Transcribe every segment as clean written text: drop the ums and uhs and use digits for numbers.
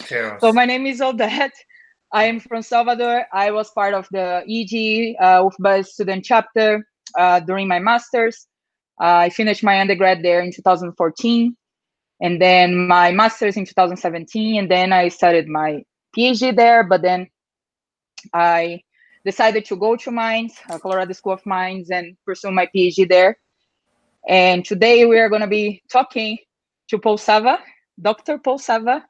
chaos. So my name is Odette. I am from Salvador. I was part of the EG UFBA student chapter during my master's. I finished my undergrad there in 2014, and then my master's in 2017, and then I started my PhD there, but then I decided to go to Mines, Colorado School of Mines, and pursue my PhD there. And today we are going to be talking to Paul Sava, Dr. Paul Sava,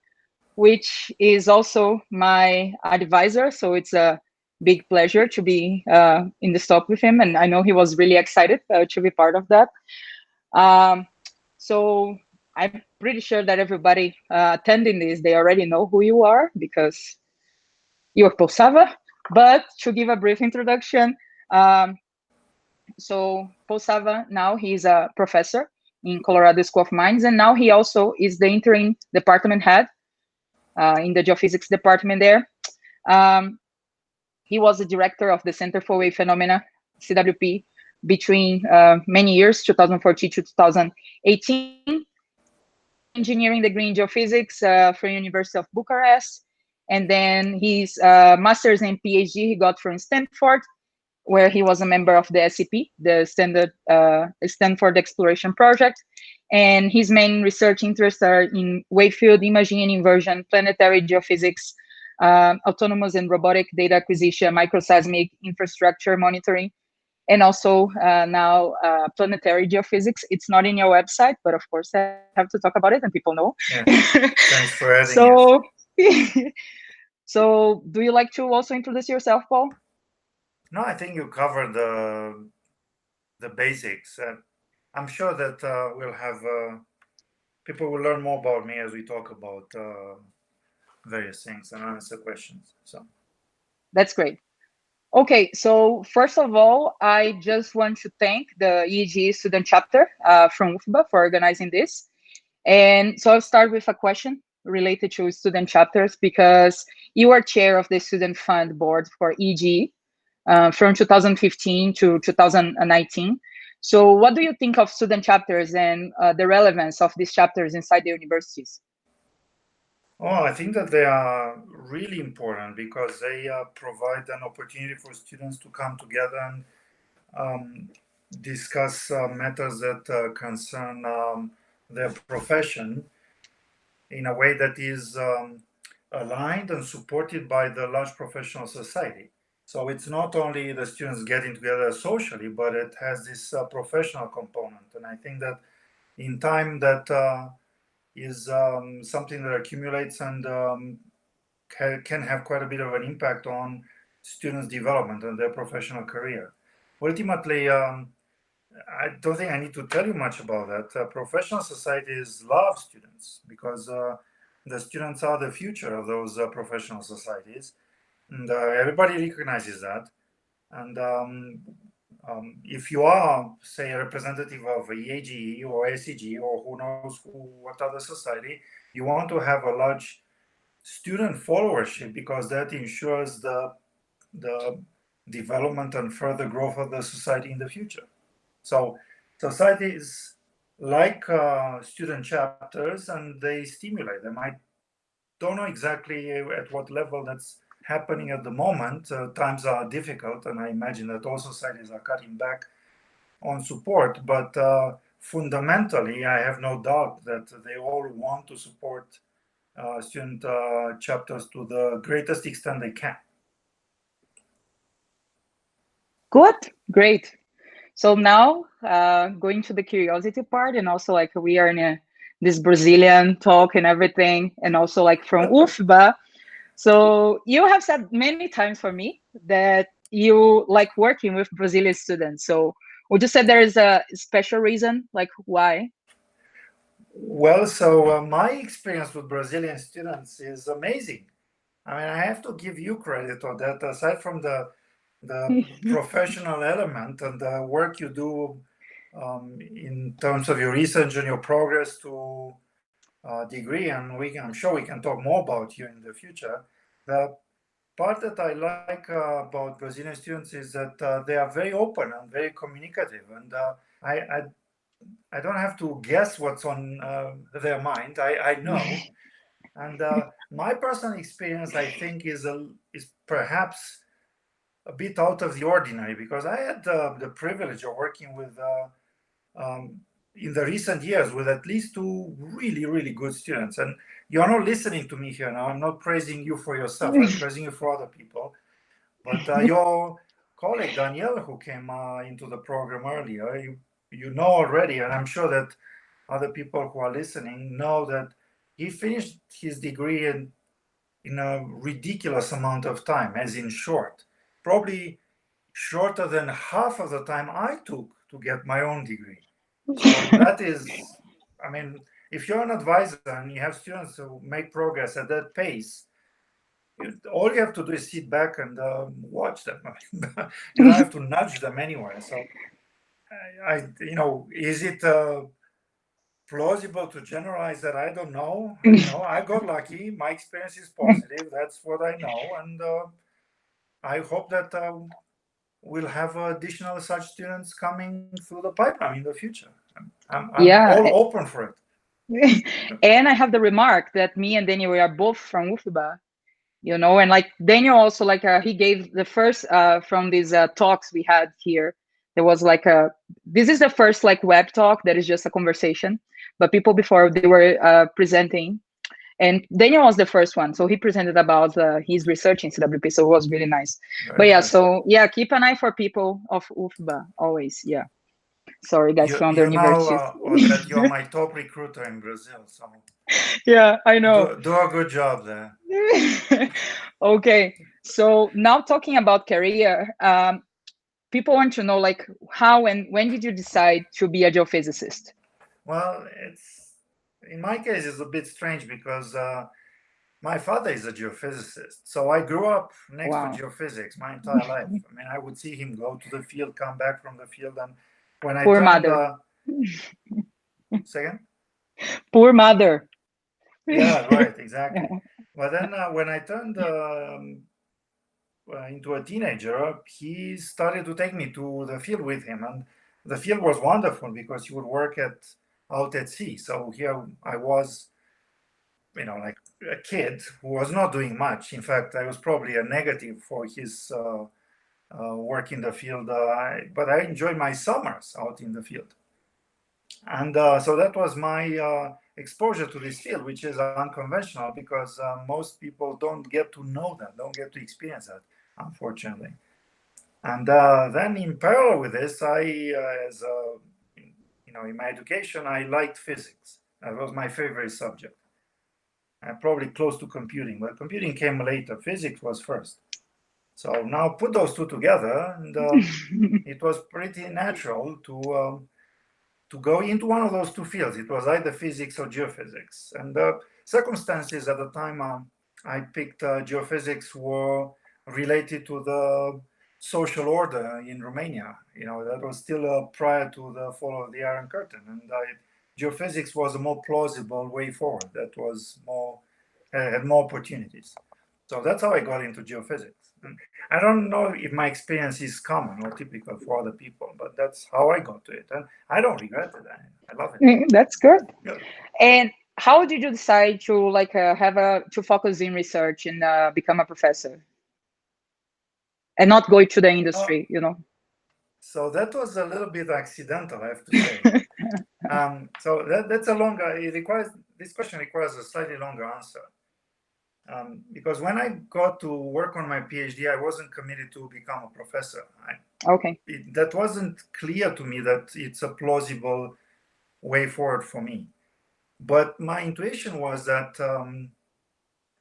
which is also my advisor. So it's a big pleasure to be in this talk with him. And I know he was really excited to be part of that. So I'm pretty sure that everybody attending this, they already know who you are because you're Paul Sava. But to give a brief introduction, so Paul Sava, now he's a professor in Colorado School of Mines, and now he also is the interim department head in the Geophysics department there. He was the director of the Center for Wave Phenomena, CWP, between many years, 2014 to 2018. Engineering degree in geophysics from University of Bucharest. And then his master's and PhD he got from Stanford, where he was a member of the SCP, the Stanford Exploration Project. And his main research interests are in wave field imaging and inversion, planetary geophysics, autonomous and robotic data acquisition, microseismic infrastructure monitoring, and also now planetary geophysics. It's not in your website, but of course I have to talk about it and people know. Yeah. Thanks for adding it. So do you like to also introduce yourself, Paul? No, I think you covered the basics. I'm sure that we'll have people will learn more about me as we talk about various things and answer questions. So that's great. Okay, so first of all, I just want to thank the EEG student chapter from UFBA for organizing this. And so I'll start with a question related to student chapters because you are chair of the student fund board for EEG from 2015 to 2019. So what do you think of student chapters and the relevance of these chapters inside the universities? Oh, I think that they are really important because they provide an opportunity for students to come together and discuss matters that concern their profession in a way that is aligned and supported by the large professional society. So it's not only the students getting together socially, but it has this professional component. And I think that in time that is something that accumulates and can have quite a bit of an impact on students' development and their professional career. Ultimately, I don't think I need to tell you much about that. Professional societies love students because the students are the future of those professional societies. And everybody recognizes that. And if you are, say, a representative of EAGE or SEG or who knows what other society, you want to have a large student followership because that ensures the development and further growth of the society in the future. So societies like student chapters and they stimulate them. I don't know exactly at what level that's happening at the moment. Times are difficult, and I imagine that all societies are cutting back on support. But fundamentally, I have no doubt that they all want to support student chapters to the greatest extent they can. Good, great. So now going to the curiosity part, and also like we are in this Brazilian talk and everything, and also like from UFBA. So you have said many times for me that you like working with Brazilian students. So would you say there is a special reason, like why? Well, so my experience with Brazilian students is amazing. I mean, I have to give you credit on that. Aside from the professional element and the work you do in terms of your research and your progress to degree, and I'm sure we can talk more about you in the future. The part that I like about Brazilian students is that they are very open and very communicative, and I don't have to guess what's on their mind. I know, And my personal experience, I think, is perhaps a bit out of the ordinary, because I had the privilege of working with, in the recent years, with at least 2 really, really good students. And you're not listening to me here now. I'm not praising you for yourself. I'm praising you for other people. But your colleague, Danielle, who came into the program earlier, you know already, and I'm sure that other people who are listening know that he finished his degree in a ridiculous amount of time, as in short, probably shorter than half of the time I took to get my own degree. So that is, I mean, if you're an advisor and you have students who make progress at that pace, all you have to do is sit back and watch them. You don't have to nudge them anywhere. So, is it plausible to generalize that? I don't know. I got lucky. My experience is positive. That's what I know, and I hope that we'll have additional such students coming through the pipeline in the future. I'm all open for it. And I have the remark that me and Daniel, we are both from UFBA, and like Daniel also, like he gave the first from these talks we had here. There was like this is the first like web talk that is just a conversation, but people before, they were presenting, and Daniel was the first one, so he presented about his research in CWP, so it was really nice. But yeah, so yeah, keep an eye for people of UFBA always. Yeah, sorry guys from other universities. That you're my top recruiter in Brazil, so yeah, I know. Do a good job there. Okay, so now talking about career, people want to know like how and when did you decide to be a geophysicist? Well, in my case, it's a bit strange because my father is a geophysicist. So I grew up next to geophysics my entire life. I mean, I would see him go to the field, come back from the field, and when I Poor turned, mother. Second? Poor mother. Yeah, right, exactly. But then when I turned into a teenager, he started to take me to the field with him, and the field was wonderful because he would work out at sea. So here I was, like a kid who was not doing much. In fact, I was probably a negative for his work in the field, but I enjoyed my summers out in the field. And so that was my exposure to this field, which is unconventional because most people don't get to know that, don't get to experience that, unfortunately. And then in parallel with this, in my education, I liked physics. That was my favorite subject. Probably close to computing, but computing came later. Physics was first. So now put those two together, and it was pretty natural to go into one of those two fields. It was either physics or geophysics. And the circumstances at the time I picked geophysics were related to the social order in Romania. That was still prior to the fall of the Iron Curtain. And geophysics was a more plausible way forward. That was had more opportunities. So that's how I got into geophysics. And I don't know if my experience is common or typical for other people, but that's how I got to it. And I don't regret it. I love it. That's good. Yeah. And how did you decide to to focus in research and become a professor and not go to the industry, So that was a little bit accidental, I have to say. So that's this question requires a slightly longer answer. Because when I got to work on my PhD, I wasn't committed to become a professor. That wasn't clear to me that it's a plausible way forward for me. But my intuition was that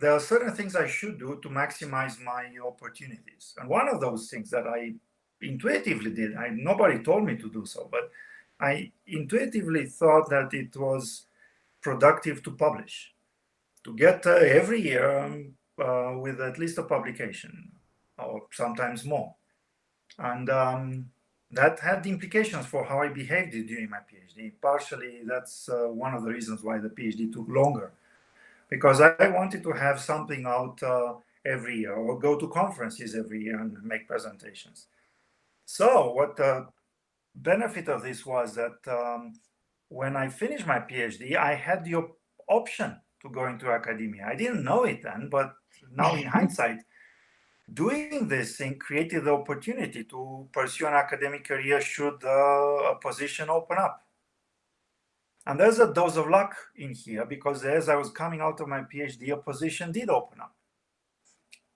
there are certain things I should do to maximize my opportunities. And one of those things that I intuitively did, nobody told me to do so, but I intuitively thought that it was productive to publish, to get every year with at least a publication, or sometimes more. And that had implications for how I behaved during my PhD. Partially, that's one of the reasons why the PhD took longer, because I wanted to have something out every year, or go to conferences every year and make presentations. So what the benefit of this was that when I finished my PhD, I had the option to go into academia. I didn't know it then, but now in hindsight, doing this thing created the opportunity to pursue an academic career should a position open up. And there's a dose of luck in here, because as I was coming out of my PhD, a position did open up.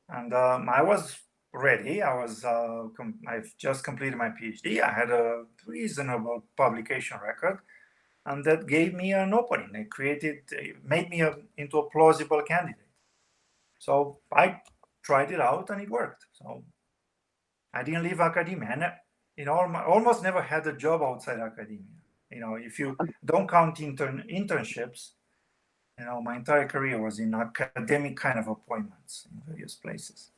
And I was ready. I've just completed my PhD. I had a reasonable publication record, and that gave me an opening. It made me into a plausible candidate. So I tried it out, and it worked. So I didn't leave academia, and almost never had a job outside academia. If you don't count internships, my entire career was in academic kind of appointments in various places.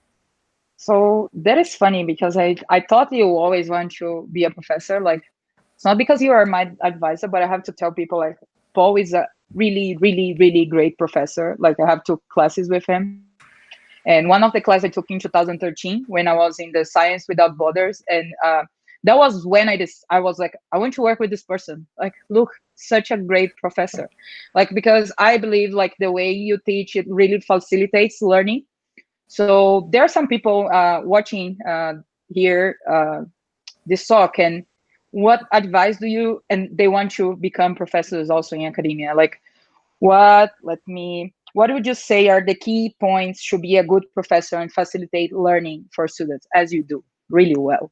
So that is funny, because I thought you always want to be a professor. Like, it's not because you are my advisor, but I have to tell people, like, Paul is a really, really, really great professor. Like, I have 2 classes with him. And one of the classes I took in 2013 when I was in the Science Without Borders. And that was when I was like, I want to work with this person. Like, look, such a great professor. Like, because I believe, like, the way you teach, it really facilitates learning. So there are some people watching here this talk, and what advice do you, and they want to become professors also in academia, like, what would you say are the key points to be a good professor and facilitate learning for students, as you do really well?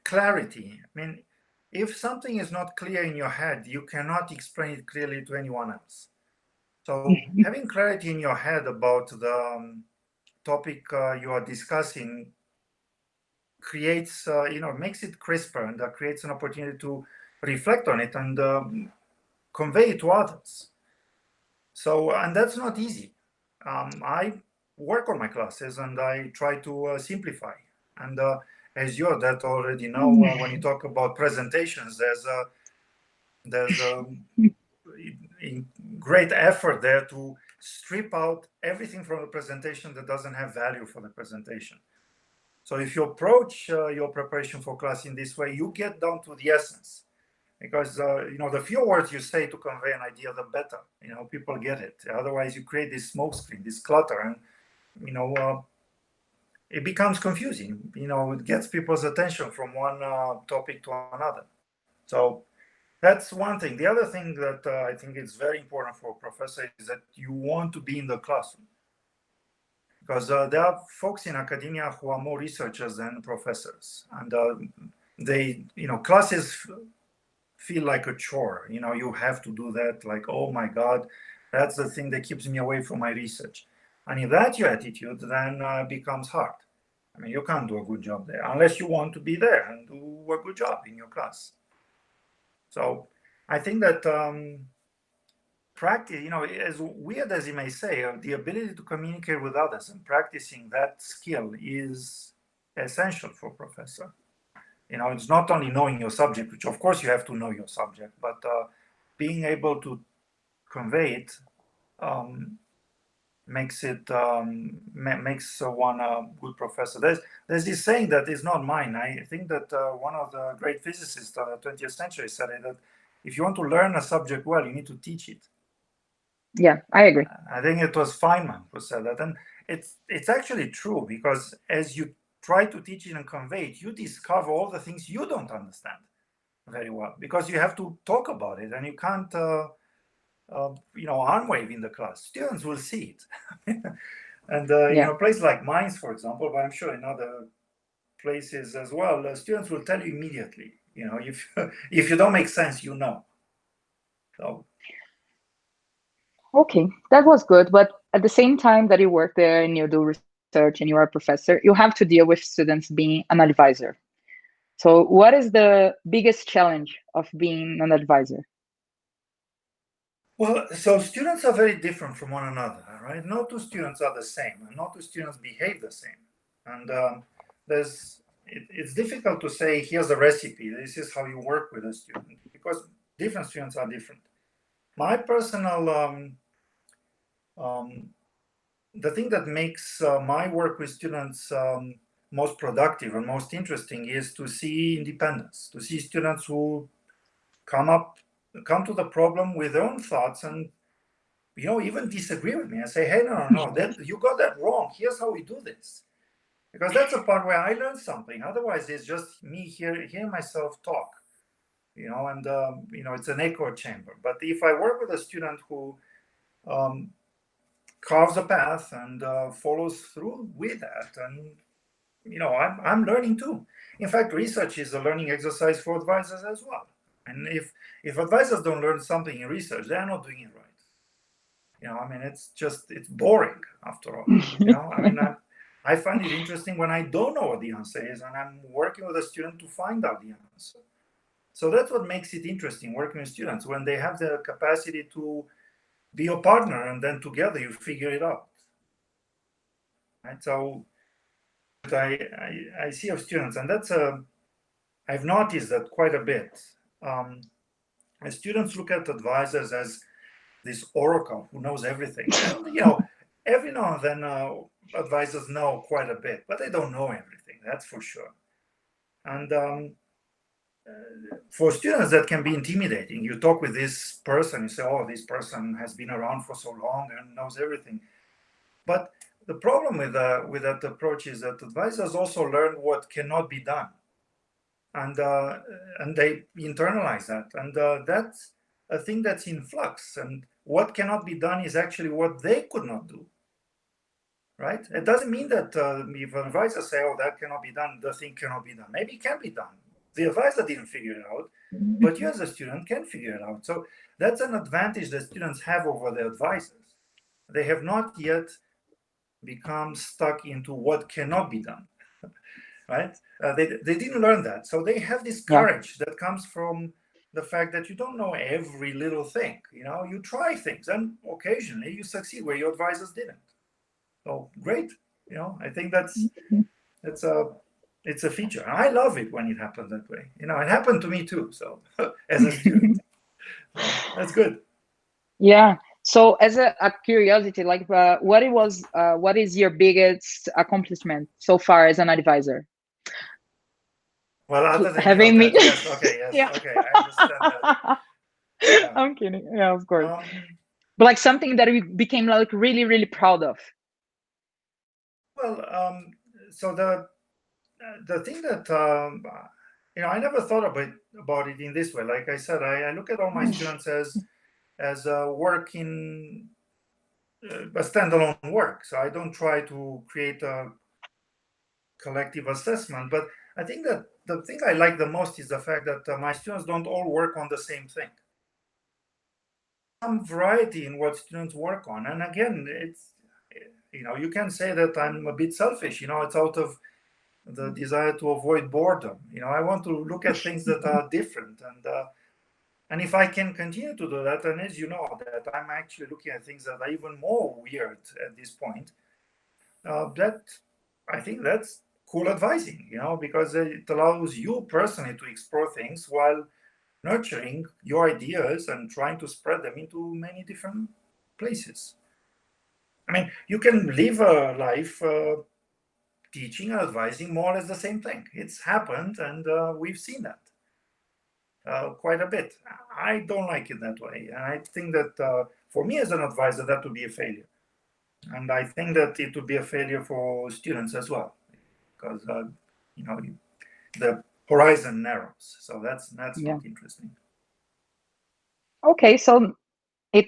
Clarity. I mean, if something is not clear in your head, you cannot explain it clearly to anyone else. So having clarity in your head about the topic you are discussing creates, makes it crisper, and creates an opportunity to reflect on it and convey it to others. So, and that's not easy. I work on my classes, and I try to simplify. And as you already know, when you talk about presentations, there's a great effort there to strip out everything from the presentation that doesn't have value for the presentation. So if you approach your preparation for class in this way, you get down to the essence. Because the fewer words you say to convey an idea, the better. People get it. Otherwise, you create this smoke screen, this clutter, and it becomes confusing. It gets people's attention from one topic to another. So that's one thing. The other thing that I think is very important for a professor is that you want to be in the classroom. Because there are folks in academia who are more researchers than professors, and classes feel like a chore. You have to do that. Like, oh my God, that's the thing that keeps me away from my research. And if that's your attitude, then it becomes hard. I mean, you can't do a good job there unless you want to be there and do a good job in your class. So I think that practice, as weird as it may say, the ability to communicate with others and practicing that skill is essential for a professor. It's not only knowing your subject, which of course you have to know your subject, but being able to convey it makes one a good professor. There's this saying that is not mine. I think that one of the great physicists of the 20th century said that if you want to learn a subject well, you need to teach it. Yeah, I agree. I think it was Feynman who said that, and it's actually true, because as you try to teach it and convey it, you discover all the things you don't understand very well, because you have to talk about it, and you can't arm wave in the class. Students will see it. And places like mine, for example, but I'm sure in other places as well, students will tell you immediately. If you don't make sense, so okay, that was good. But at the same time that you work there and you do research and you are a professor, you have to deal with students being an advisor. So what is the biggest challenge of being an advisor? Well, so students are very different from one another, right? No 2 students are the same, and no 2 students behave the same. And it's difficult to say, here's a recipe, this is how you work with a student, because different students are different. My personal, the thing that makes my work with students most productive and most interesting is to see independence, to see students who come up come to the problem with their own thoughts and, even disagree with me and say, hey, no, you got that wrong. Here's how we do this. Because that's a part where I learn something. Otherwise, it's just me hearing myself talk, and, it's an echo chamber. But if I work with a student who carves a path and follows through with that, and, I'm learning too. In fact, research is a learning exercise for advisors as well. And if advisors don't learn something in research, they're not doing it right. It's boring after all. I find it interesting when I don't know what the answer is, and I'm working with a student to find out the answer. So that's what makes it interesting, working with students, when they have the capacity to be your partner, and then together you figure it out. Right? So I see of students, and I've noticed that quite a bit. Students look at advisors as this oracle who knows everything. And, every now and then advisors know quite a bit, but they don't know everything, that's for sure. And for students, that can be intimidating. You talk with this person, you say, oh, this person has been around for so long and knows everything. But the problem with that approach is that advisors also learn what cannot be done. And they internalize that. And that's a thing that's in flux. And what cannot be done is actually what they could not do. Right? It doesn't mean that if an advisor say, oh, that cannot be done, the thing cannot be done. Maybe it can be done. The advisor didn't figure it out, but you as a student can figure it out. So that's an advantage that students have over their advisors. They have not yet become stuck into what cannot be done. Right? They didn't learn that. So they have this courage that comes from the fact that you don't know every little thing. You try things, and occasionally you succeed where your advisors didn't. So great. I think it's a feature. And I love it when it happens that way. It happened to me too. So as a student, that's good. Yeah. So as a curiosity, like what is your biggest accomplishment so far as an advisor? Well, other than having me. Yes. Okay. Yes. Yeah. Okay. I understand that. Yeah. I'm kidding. Yeah, of course. But like something that we became like really, really proud of. Well, so the thing that I never thought about it in this way. Like I said, I look at all my students as work in a standalone work. So I don't try to create a collective assessment. But I think that the thing I like the most is the fact that my students don't all work on the same thing. Some variety in what students work on. And again, it's, you can say that I'm a bit selfish. It's out of the desire to avoid boredom. I want to look at things that are different. And if I can continue to do that, and as you know, that I'm actually looking at things that are even more weird at this point, that I think that's cool advising, because it allows you personally to explore things while nurturing your ideas and trying to spread them into many different places. I mean, you can live a life teaching and advising more or less the same thing. It's happened, and we've seen that quite a bit. I don't like it that way. And I think that for me as an advisor, that would be a failure. And I think that it would be a failure for students as well, because the horizon narrows. So that's not interesting. Okay, so it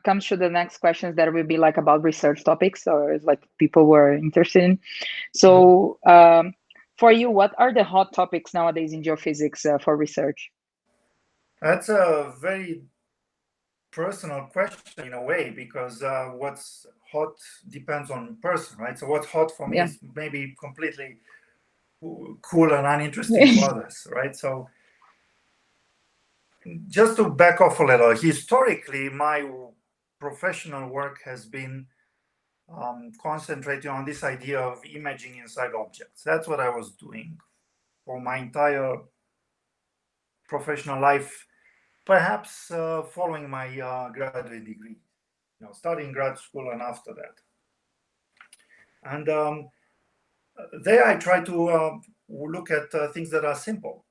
comes to the next questions that will be like about research topics, or like people were interested in. So for you, what are the hot topics nowadays in geophysics for research? That's a very personal question in a way, because what's hot depends on person, right? So what's hot for me is maybe completely cool and uninteresting for others, right? So just to back off a little, historically, my professional work has been concentrating on this idea of imaging inside objects. That's what I was doing for my entire professional life, perhaps following my graduate degree, studying grad school and after that. And there I try to look at things that are simple,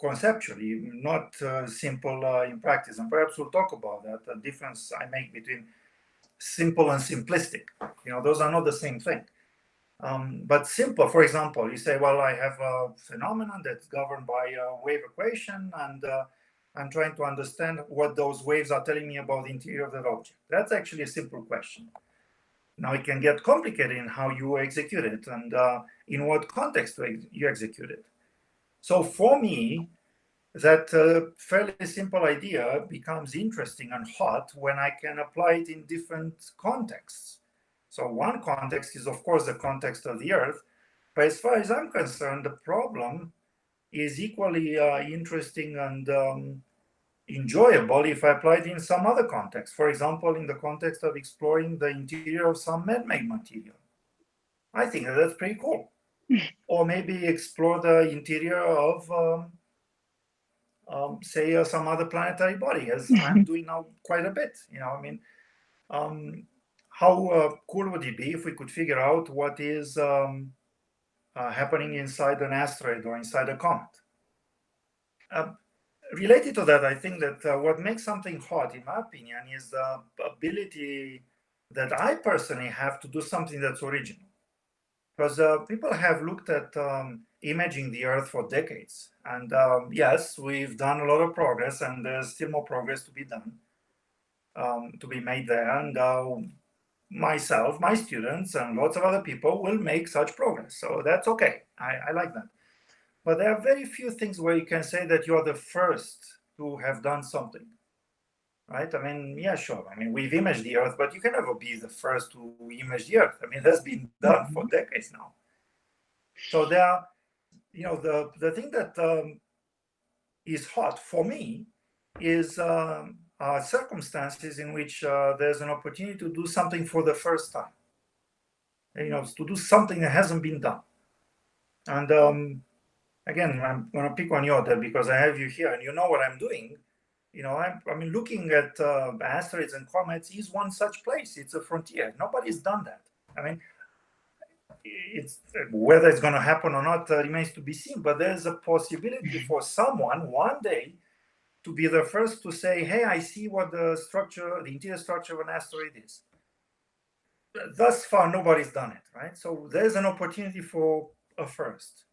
conceptually, not simple in practice. And perhaps we'll talk about that, the difference I make between simple and simplistic. Those are not the same thing. But simple, for example, you say, well, I have a phenomenon that's governed by a wave equation, and I'm trying to understand what those waves are telling me about the interior of that object. That's actually a simple question. Now it can get complicated in how you execute it and in what context you execute it. So for me, that fairly simple idea becomes interesting and hot when I can apply it in different contexts. So one context is, of course, the context of the Earth. But as far as I'm concerned, the problem is equally interesting and enjoyable if I apply it in some other context. For example, in the context of exploring the interior of some man-made material. I think that's pretty cool. Or maybe explore the interior of, say, some other planetary body, as I'm doing now quite a bit. How cool would it be if we could figure out what is happening inside an asteroid or inside a comet? Related to that, I think that what makes something hot, in my opinion, is the ability that I personally have to do something that's original. Because people have looked at imaging the Earth for decades. And yes, we've done a lot of progress, and there's still more progress to be done, to be made there. And myself, my students, and lots of other people will make such progress. So that's okay. I like that. But there are very few things where you can say that you're the first to have done something. Right? Yeah, sure. We've imaged the Earth, but you can never be the first to image the Earth. That's been done for decades now. So there are, the thing that is hot for me is circumstances in which there's an opportunity to do something for the first time. To do something that hasn't been done. And again, I'm going to pick on you, Odette, because I have you here, and you know what I'm doing. Looking at asteroids and comets is one such place. It's a frontier. Nobody's done that. It's whether it's going to happen or not remains to be seen. But there's a possibility for someone one day to be the first to say, "Hey, I see what the interior structure of an asteroid is." Thus far, nobody's done it, right? So there's an opportunity for a first.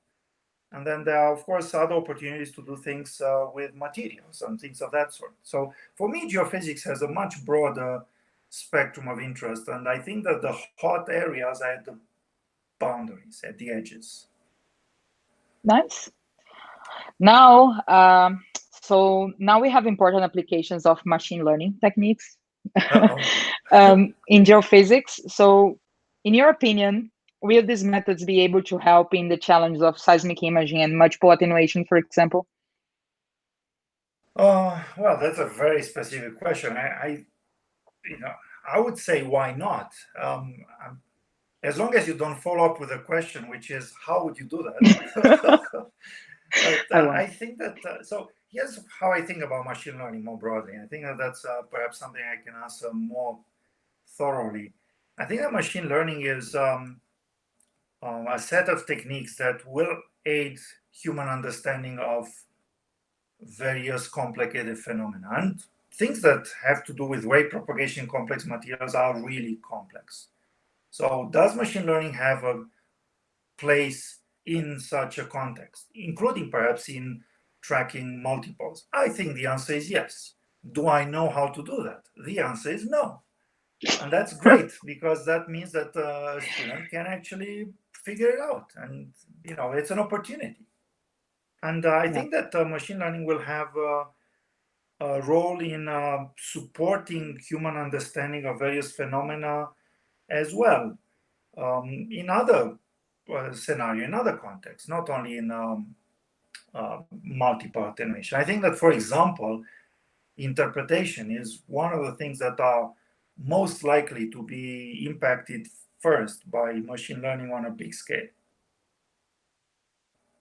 And then there are, of course, other opportunities to do things with materials and things of that sort. So for me, geophysics has a much broader spectrum of interest. And I think that the hot areas are at the boundaries, at the edges. Nice. Now, now we have important applications of machine learning techniques in geophysics. So in your opinion, will these methods be able to help in the challenge of seismic imaging and multiple attenuation, for example? Well, that's a very specific question. I would say, why not? As long as you don't follow up with a question, which is, how would you do that? I think that, so here's how I think about machine learning more broadly. I think that that's perhaps something I can answer more thoroughly. I think that machine learning is a set of techniques that will aid human understanding of various complicated phenomena. And things that have to do with wave propagation in complex materials are really complex. So does machine learning have a place in such a context, including perhaps in tracking multiples? I think the answer is yes. Do I know how to do that? The answer is no. And that's great, because that means that a student can actually figure it out. And, it's an opportunity. And I think that machine learning will have a role in supporting human understanding of various phenomena as well, in other scenario, in other contexts, not only in multiple attenuation. I think that, for example, interpretation is one of the things that are most likely to be impacted first by machine learning on a big scale,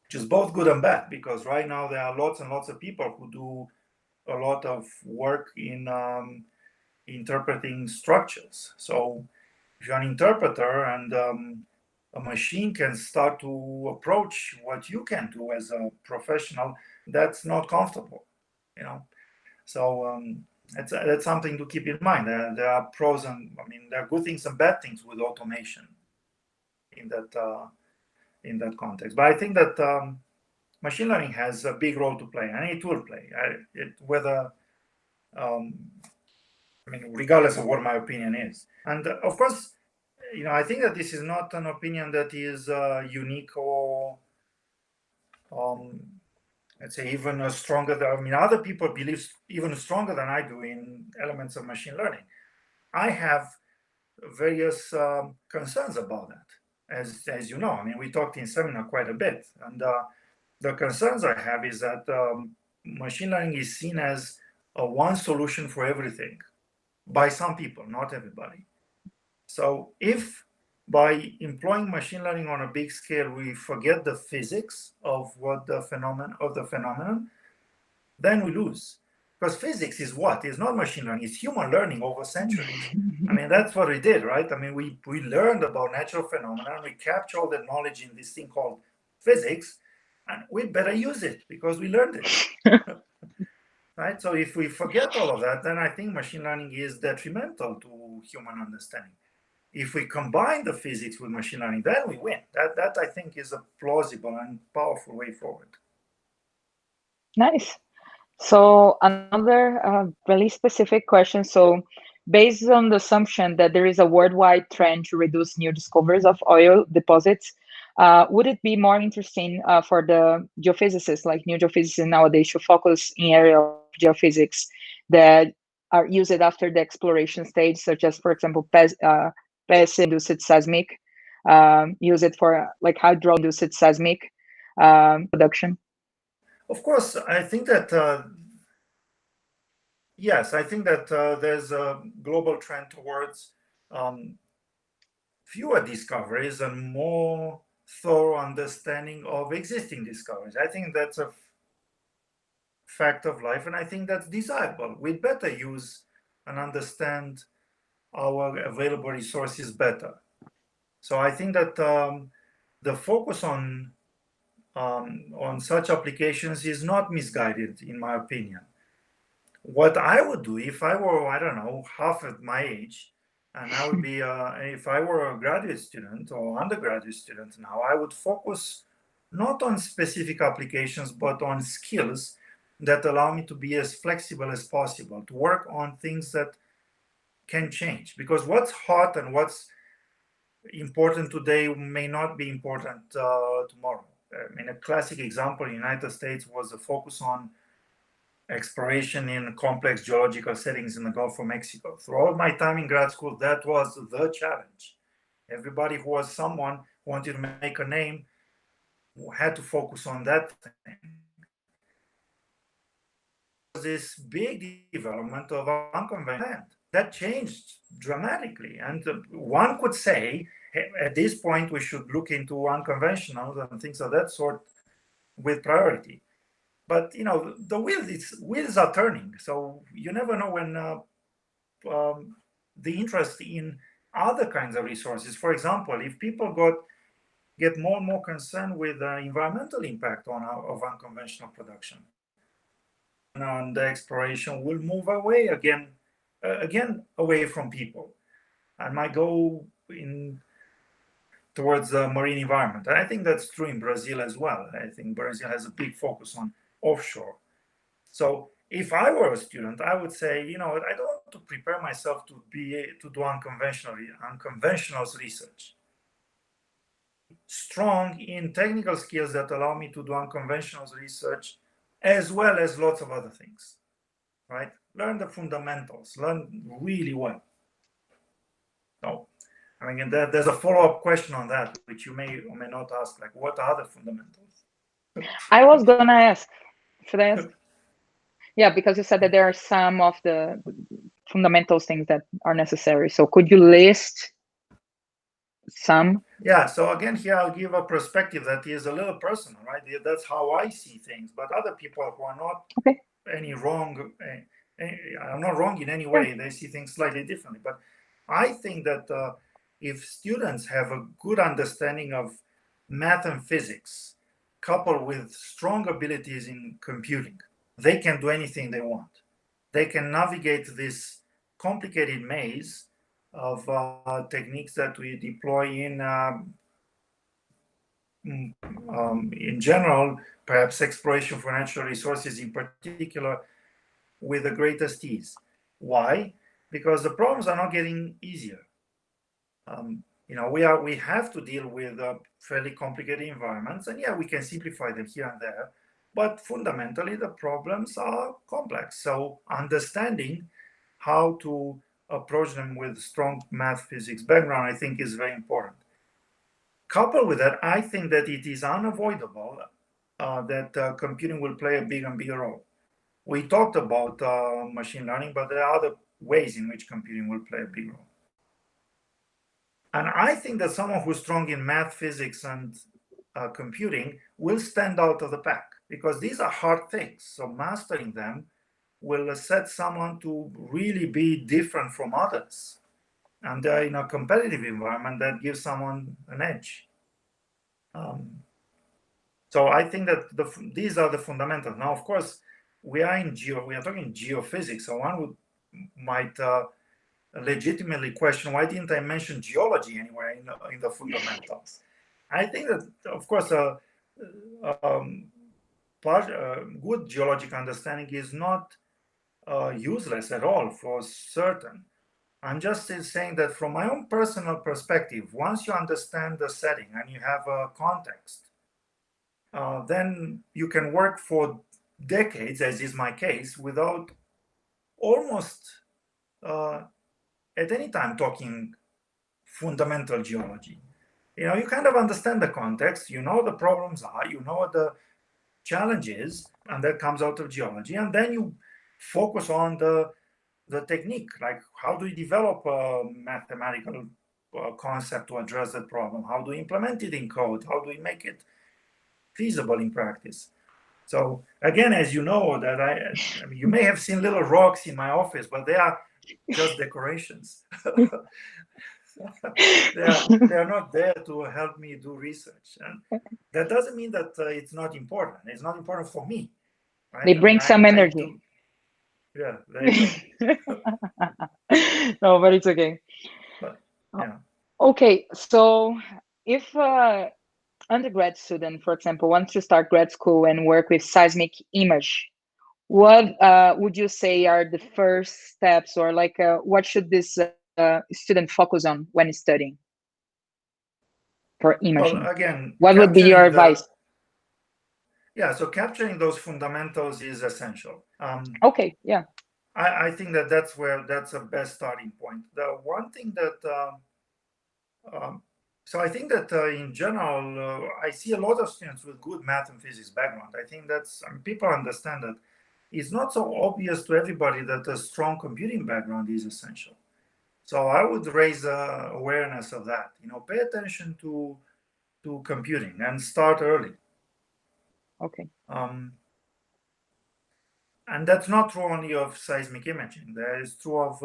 which is both good and bad, because right now there are lots and lots of people who do a lot of work in interpreting structures. So if you're an interpreter and a machine can start to approach what you can do as a professional, that's not comfortable, So that's something to keep in mind. There are pros and there are good things and bad things with automation in that context. But I think that machine learning has a big role to play, and it will play. Regardless of what my opinion is. And of course, I think that this is not an opinion that is unique or, let's say, even stronger than, other people believe even stronger than I do in elements of machine learning. I have various concerns about that, as you know. We talked in seminar quite a bit, and the concerns I have is that machine learning is seen as a one solution for everything by some people, not everybody. So if by employing machine learning on a big scale, we forget the physics of the phenomenon, then we lose. Because physics is what? It's not machine learning, it's human learning over centuries. That's what we did, right? We learned about natural phenomena, and we capture all the knowledge in this thing called physics, and we better use it because we learned it. Right? So if we forget all of that, then I think machine learning is detrimental to human understanding. If we combine the physics with machine learning, then we win. That I think is a plausible and powerful way forward. Nice. So another really specific question. So based on the assumption that there is a worldwide trend to reduce new discoveries of oil deposits, would it be more interesting for the geophysicists, like new geophysicists nowadays, to focus in area of geophysics that are used after the exploration stage, such as, for example, PES-induced seismic, use it for like hydro-induced seismic production? Of course, I think that, yes, I think that there's a global trend towards fewer discoveries and more thorough understanding of existing discoveries. I think that's a fact of life, and I think that's desirable. We'd better use and understand our available resources better. So I think that the focus on such applications is not misguided, in my opinion. What I would do if I were, I don't know, half of my age, and I would be, if I were a graduate student or undergraduate student now, I would focus not on specific applications, but on skills that allow me to be as flexible as possible, to work on things that can change. Because what's hot and what's important today may not be important tomorrow. A classic example in the United States was a focus on exploration in complex geological settings in the Gulf of Mexico. Throughout my time in grad school, that was the challenge. Everybody who was someone who wanted to make a name had to focus on that thing. This big development of unconventional land that changed dramatically, and one could say at this point we should look into unconventional and things of that sort with priority. But the wheels are turning, so you never know when the interest in other kinds of resources. For example, if people get more and more concerned with the environmental impact of unconventional production, and the exploration will move away again away from people, and might go towards the marine environment. And I think that's true in Brazil as well. I think Brazil has a big focus on offshore. So if I were a student, I would say, I don't want to prepare myself to do unconventional research. Strong in technical skills that allow me to do unconventional research, as well as lots of other things, right? Learn the fundamentals, learn really well. So, there's a follow-up question on that, which you may or may not ask, like, what are the fundamentals? I was gonna ask. Should I ask? Yeah, because you said that there are some of the fundamentals things that are necessary. So could you list some? Yeah, so again, here I'll give a perspective that is a little personal, right? That's how I see things, but other people who are not I'm not wrong in any way. They see things slightly differently. But I think that if students have a good understanding of math and physics, coupled with strong abilities in computing, they can do anything they want. They can navigate this complicated maze of techniques that we deploy in general, perhaps exploration for natural resources in particular, with the greatest ease. Why? Because the problems are not getting easier. We have to deal with fairly complicated environments, and yeah, we can simplify them here and there, but fundamentally the problems are complex. So understanding how to approach them with strong math physics background, I think, is very important. Coupled with that, I think that it is unavoidable that computing will play a bigger and bigger role. We talked about machine learning, but there are other ways in which computing will play a big role. And I think that someone who's strong in math, physics, and computing will stand out of the pack, because these are hard things. So mastering them will set someone to really be different from others. And in a competitive environment, that gives someone an edge. So I think that these are the fundamentals. Now, of course, we are talking geophysics, so one might legitimately question, why didn't I mention geology anywhere in the fundamentals? I think that, of course, good geologic understanding is not useless at all, for certain. I'm just saying that from my own personal perspective, once you understand the setting and you have a context, then you can work for decades, as is my case, without almost at any time talking fundamental geology. You kind of understand the context, you know the problems are, you know what the challenge is, and that comes out of geology, and then you focus on the technique, like how do you develop a mathematical concept to address that problem? How do you implement it in code? How do you make it feasible in practice? So again, as you know, that I mean, you may have seen little rocks in my office, but they are just decorations. they are not there to help me do research, and that doesn't mean that it's not important. It's not important for me. Right? They bring some energy. Yeah, there you go. No, but it's okay. But, yeah. Okay, so if undergrad student, for example, wants to start grad school and work with seismic image, what would you say are the first steps, or like what should this student focus on when studying for imaging? Well, again, what would be your advice? Yeah, so capturing those fundamentals is essential. Okay, yeah. I think that's the best starting point. The one thing that so I think that in general, I see a lot of students with good math and physics background. I think people understand that it's not so obvious to everybody that a strong computing background is essential. So I would raise awareness of that. Pay attention to computing and start early. Okay. And that's not true only of seismic imaging. That is true of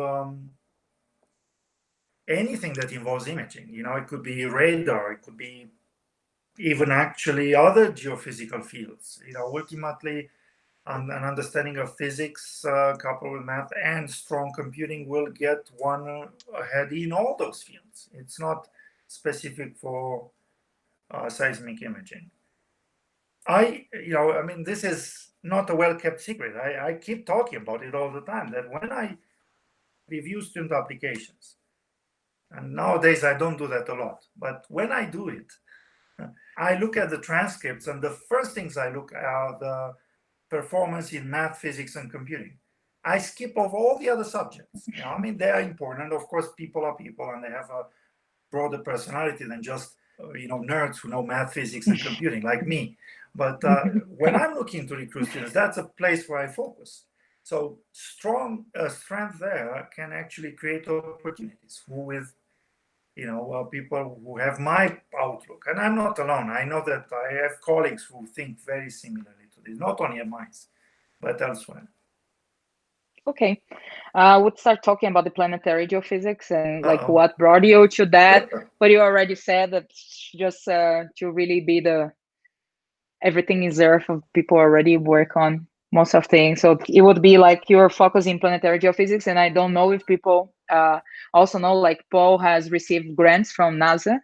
anything that involves imaging. It could be radar, it could be even actually other geophysical fields. Ultimately, an understanding of physics coupled with math and strong computing will get one ahead in all those fields. It's not specific for seismic imaging. This is not a well-kept secret. I keep talking about it all the time, that when I review student applications, and nowadays I don't do that a lot, but when I do it, I look at the transcripts, and the first things I look at are the performance in math, physics, and computing. I skip over all the other subjects. They are important. Of course, people are people, and they have a broader personality than just nerds who know math, physics, and computing, like me. But when I'm looking to recruit students, that's a place where I focus. So strong strength there can actually create opportunities with people who have my outlook. And I'm not alone. I know that I have colleagues who think very similarly to this, not only at Mainz, but elsewhere. Okay. We'll start talking about the planetary geophysics and like what brought you to that. But you already said that just to really be everything is Earth. People already work on most of things. So it would be like you're focusing planetary geophysics, and I don't know if people also know, like Paul has received grants from NASA.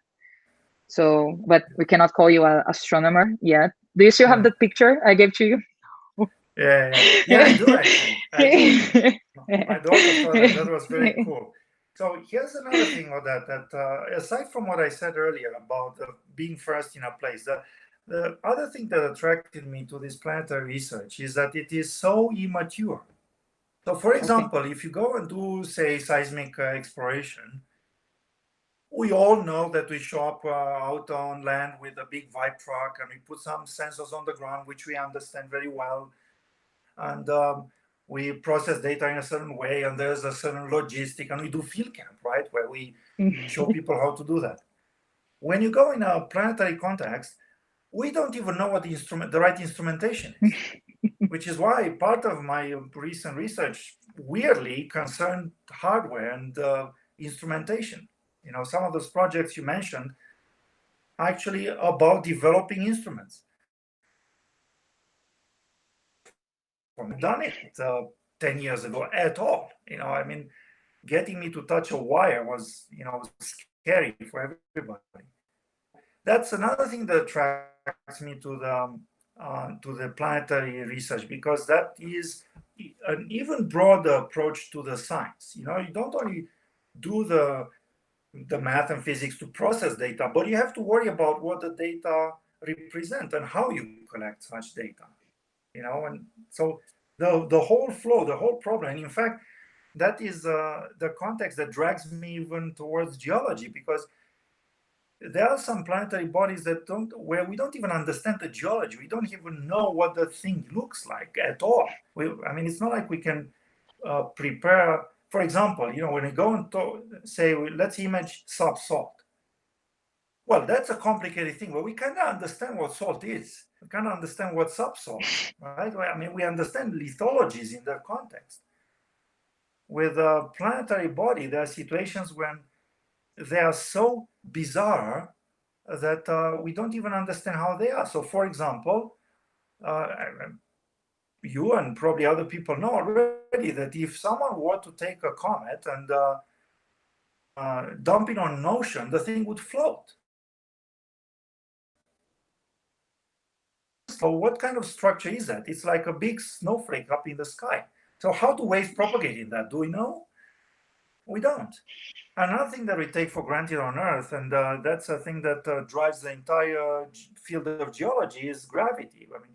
So, but we cannot call you an astronomer yet. Do you still have that picture I gave to you? Yeah, I do actually. I do. My daughter thought that was very cool. So here's another thing with that aside from what I said earlier about being first in a place, the other thing that attracted me to this planetary research is that it is so immature. So, for example, if you go and do, say, seismic exploration, we all know that we show up out on land with a big vibe truck and we put some sensors on the ground, which we understand very well. And we process data in a certain way, and there's a certain logistic, and we do field camp, right, where we show people how to do that. When you go in a planetary context, we don't even know what the right instrumentation is, which is why part of my recent research weirdly concerned hardware and instrumentation. You know, some of those projects you mentioned actually about developing instruments. Done it 10 years ago at all. You know, I mean, getting me to touch a wire was, you know, scary for everybody. That's another thing that attracts me to the planetary research, because that is an even broader approach to the science. You know, you don't only do the math and physics to process data, but you have to worry about what the data represent and how you collect such data. You know, and so the whole flow, the whole problem, and in fact, that is the context that drags me even towards geology, because there are some planetary bodies where we don't even understand the geology. We don't even know what the thing looks like at all. I mean, it's not like we can prepare. For example, you know, when we go and say, let's image subsalt. Well, that's a complicated thing. Well, we kind of understand what salt is. We kind of understand what subsalt is, right? I mean, we understand lithologies in that context. With a planetary body, there are situations when they are so bizarre that we don't even understand how they are. So, for example, you and probably other people know already that if someone were to take a comet and dump it on an ocean, the thing would float. So what kind of structure is that? It's like a big snowflake up in the sky. So how do waves propagate in that? Do we know? We don't. Another thing that we take for granted on Earth, and that's a thing that drives the entire field of geology, is gravity. I mean,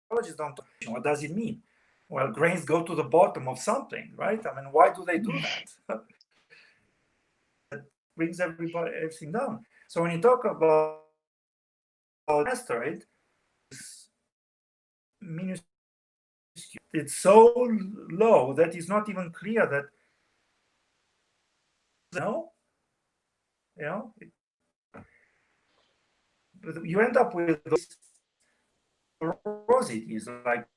geologists don't know what does it mean. Well, grains go to the bottom of something, right? I mean, why do they do that? It brings everything down. So when you talk about asteroid, it's so low that it's not even clear that you end up with those porosities like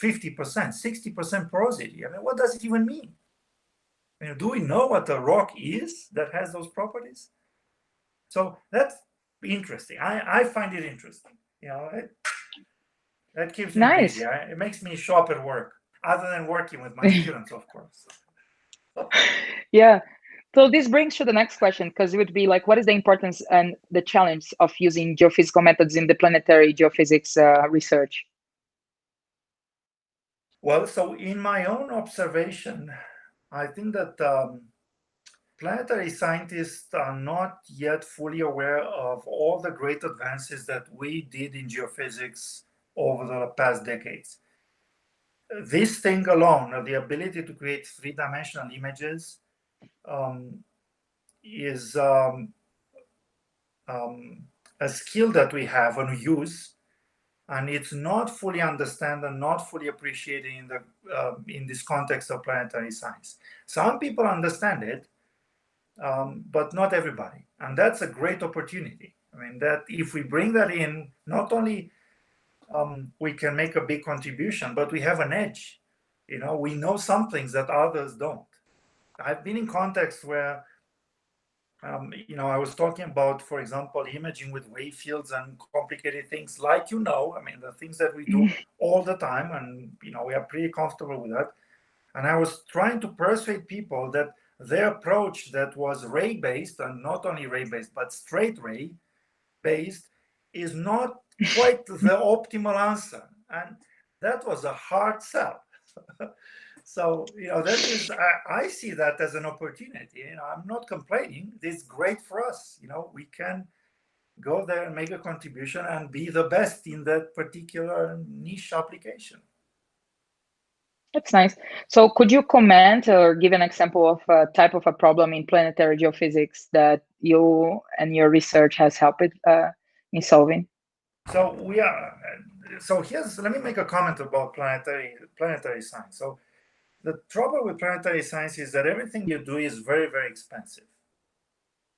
50%, 60% porosity. I mean, what does it even mean? I mean, do we know what a rock is that has those properties? So that's interesting. I find it interesting. You know, that keeps me busy. It makes me show up at work, other than working with my students, of course. Yeah. So this brings to the next question, because it would be like, what is the importance and the challenge of using geophysical methods in the planetary geophysics research? Well, so in my own observation, I think that planetary scientists are not yet fully aware of all the great advances that we did in geophysics over the past decades. This thing alone, the ability to create three-dimensional images, is a skill that we have and we use, and it's not fully understood and not fully appreciated in this context of planetary science. Some people understand it, but not everybody, and that's a great opportunity. I mean, that if we bring that in, not only we can make a big contribution, but we have an edge. You know, we know some things that others don't. I've been in contexts where I was talking about, for example, imaging with wave fields and complicated things like, the things that we do all the time, and, we are pretty comfortable with that. And I was trying to persuade people that their approach that was ray-based, and not only ray-based, but straight ray-based, is not quite the optimal answer. And that was a hard sell. So, that is, I see that as an opportunity. I'm not complaining. It's great for us. We can go there and make a contribution and be the best in that particular niche application. That's nice. So could you comment or give an example of a type of a problem in planetary geophysics that you and your research has helped in solving? So let me make a comment about planetary science. So the trouble with planetary science is that everything you do is very, very expensive.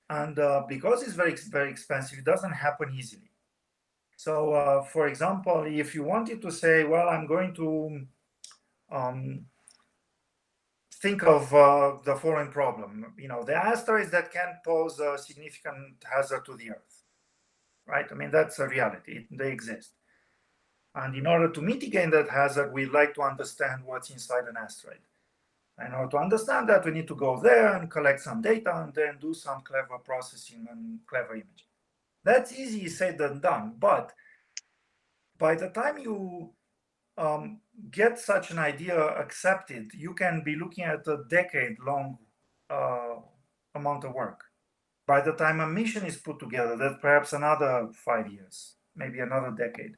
And because it's very, very expensive, it doesn't happen easily. So, for example, if you wanted to say, well, I'm going to think of the following problem. The asteroids that can pose a significant hazard to the Earth, right? That's a reality. They exist. And in order to mitigate that hazard, we'd like to understand what's inside an asteroid. In order to understand that, we need to go there and collect some data and then do some clever processing and clever imaging. That's easy said than done, but by the time you get such an idea accepted, you can be looking at a decade-long amount of work. By the time a mission is put together, that's perhaps another 5 years, maybe another decade.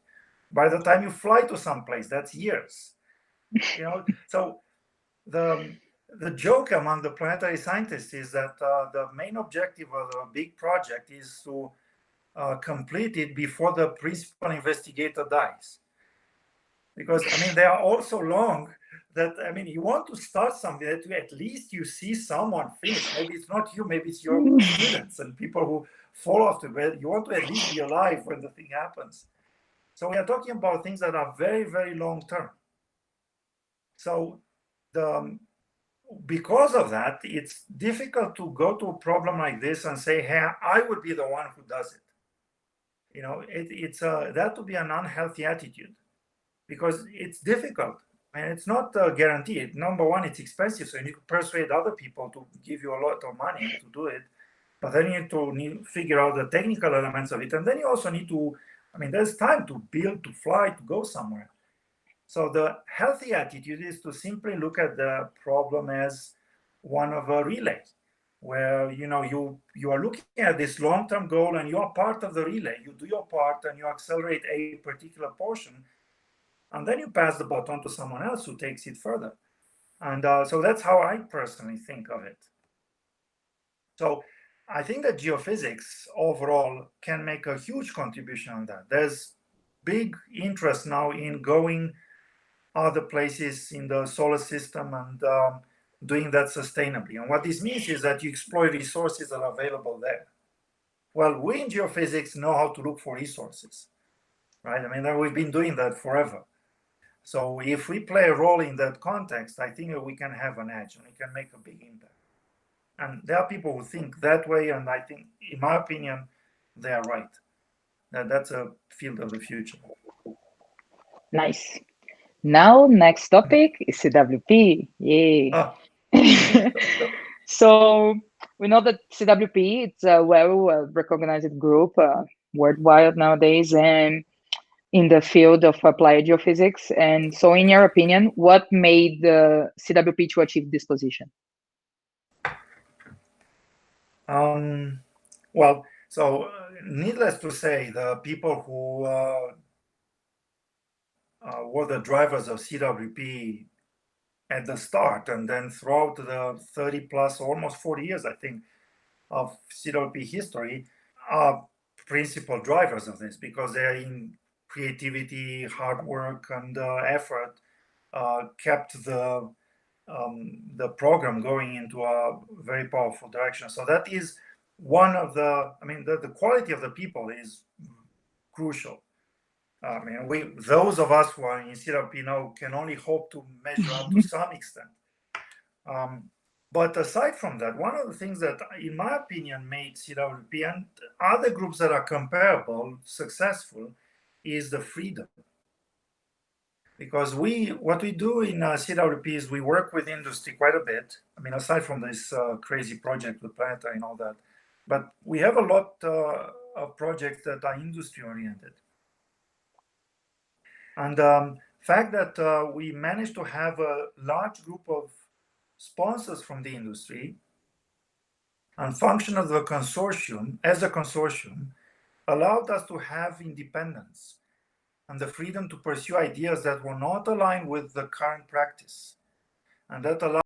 By the time you fly to some place, that's years. So the joke among the planetary scientists is that the main objective of a big project is to complete it before the principal investigator dies. Because, they are all so long that, you want to start something that at least you see someone finish. Maybe it's not you, maybe it's your students and people who follow after. But you want to at least be alive when the thing happens. So we are talking about things that are very, very long term. So because of that, it's difficult to go to a problem like this and say, hey, I would be the one who does it. That would be an unhealthy attitude because it's difficult and it's not guaranteed. Number one, it's expensive, so you need to persuade other people to give you a lot of money to do it. But then you need to figure out the technical elements of it. And then you also need to, there's time to build, to fly, to go somewhere. So the healthy attitude is to simply look at the problem as one of a relay, where you are looking at this long-term goal and you are part of the relay. You do your part and you accelerate a particular portion, and then you pass the baton to someone else who takes it further. And so that's how I personally think of it. So I think that geophysics overall can make a huge contribution on that. There's big interest now in going other places in the solar system and doing that sustainably. And what this means is that you exploit resources that are available there. Well, we in geophysics know how to look for resources, right? We've been doing that forever. So if we play a role in that context, I think that we can have an edge and we can make a big impact. And there are people who think that way, and I think, in my opinion, they are right. That's a field of the future. Nice. Now, next topic is CWP. Yay. So we know that CWP, it's a well-recognized group worldwide nowadays and in the field of applied geophysics. And so in your opinion, what made the CWP to achieve this position? Well, so needless to say, the people who were the drivers of CWP at the start and then throughout the 30 plus, almost 40 years, I think, of CWP history are principal drivers of this because they're in creativity, hard work, and effort kept the program going into a very powerful direction. So that is one of the quality of the people is crucial. Those of us who are in CWP now can only hope to measure up to some extent. But aside from that, one of the things that, in my opinion, made CWP and other groups that are comparable successful is the freedom. Because what we do in CWP is we work with industry quite a bit. I mean, aside from this crazy project with Planetary and all that, but we have a lot of projects that are industry oriented. And fact that we managed to have a large group of sponsors from the industry and function as a consortium allowed us to have independence and the freedom to pursue ideas that were not aligned with the current practice. And that allowed